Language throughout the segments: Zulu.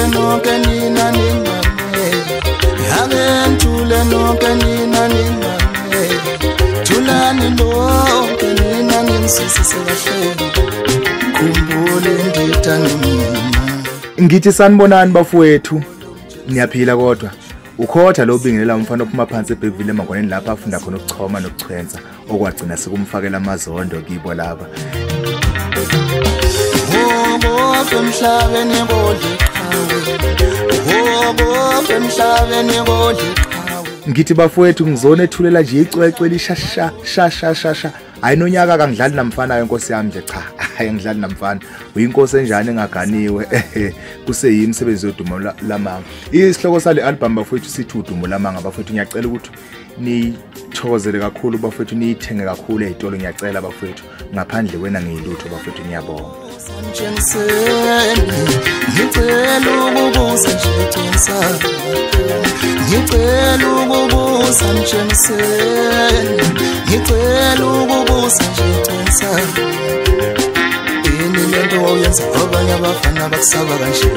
ngithule nonke nina ningame ake ngithule nonke nina ningame thulani nonke nina ningizwisise kahle khumbule ngithanda mina ngithi sanibonani bafowethu niyaphila kodwa ukhotha lo bingelela umfana ophuma phansi eBhekwile emangwaneni lapha afunda khona ukuchoma nokuchwenza okwagcina sekumfakela amazondo kibo laba emhlabeni emhlabeni ngithi bafowethu ngizona ethulela nje icwecwe lishasha ayinonyaka kangidlali namfana yenkosi yami nje cha ayengidlali namfana uyinkosi enjani engaganiwe kuseyimi umsebenzi wodumo lamanga isihloko sale album bafowethu sithi udumo lamanga bafowethu ngiyacela ukuthi nithokozele kakhulu bafowethu niyithenge kakhulu ezitolo ngiyacela bafowethu ngaphandle wena ngiyilutho bafowethu ngiyabonga ngicela ukubuza nje Themsa ngicela ukubuza mtshengiseni ngicela ukubuza nje Themsa ini lento oyenza abanye abafana bakusaba kanje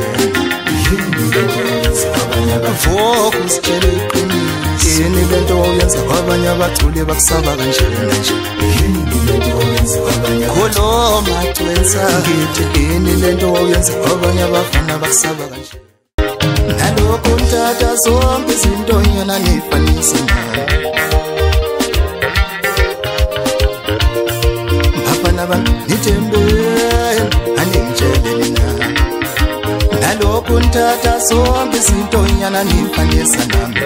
ini lento oyenza abanye abafoko usitshele iqiniso ini lento oyenza abanye abathule bakusaba kanje ini lento oyenza abanye khuluma Themsa ngithi ini lento oyenza abanye abafana bakusaba kanje nalokho mthatha zonke izinto yena nifanisa nayo bafana bami nithembeni aningitshele mina nalokho mthatha zonke izinto yena nifanisa nami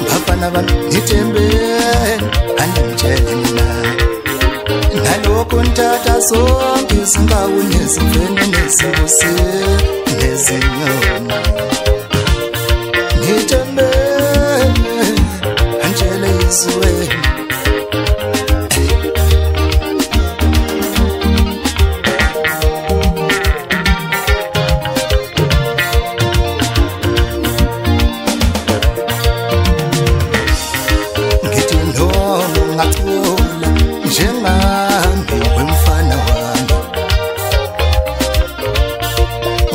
bafana bami nithembeni aningitshele mina nalokho mthatha zonke izindawo nezimfene nezibusi nezinyoni ngithembele angele izwe ngithi no ngathula njengambi wemfana wami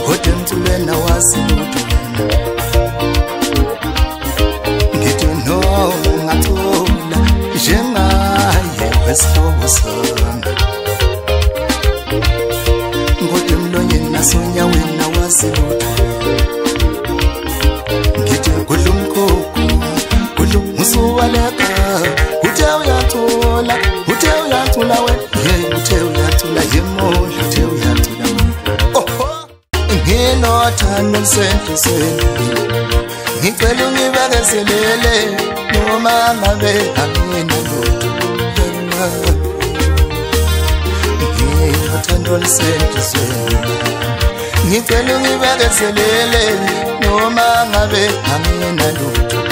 kodwa mthulena wasilutho ngithi no ngathula njengaye wesihlobo sami kodwa emlonyeni nasonyaweni nawasilutho ngithi kudla umkhokhu kudla umusuwaleka uthe uyathula wena uthe uyathula yemodla uthe uyathula oho nginothando olusenhlizweni ngicela ungibekezelele noma ngabe anginalutho nginothando olusenhlizweni ngicela ungibekezelele noma ngabe anginalutho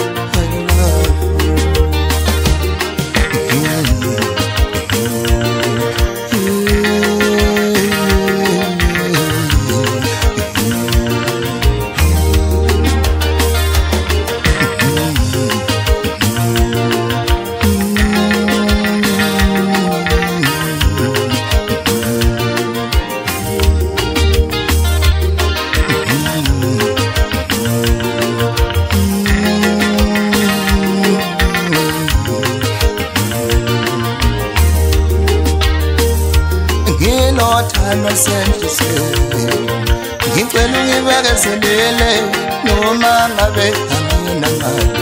nginothando senhlizweni ngicela ungibekezelele noma ngabe anginamali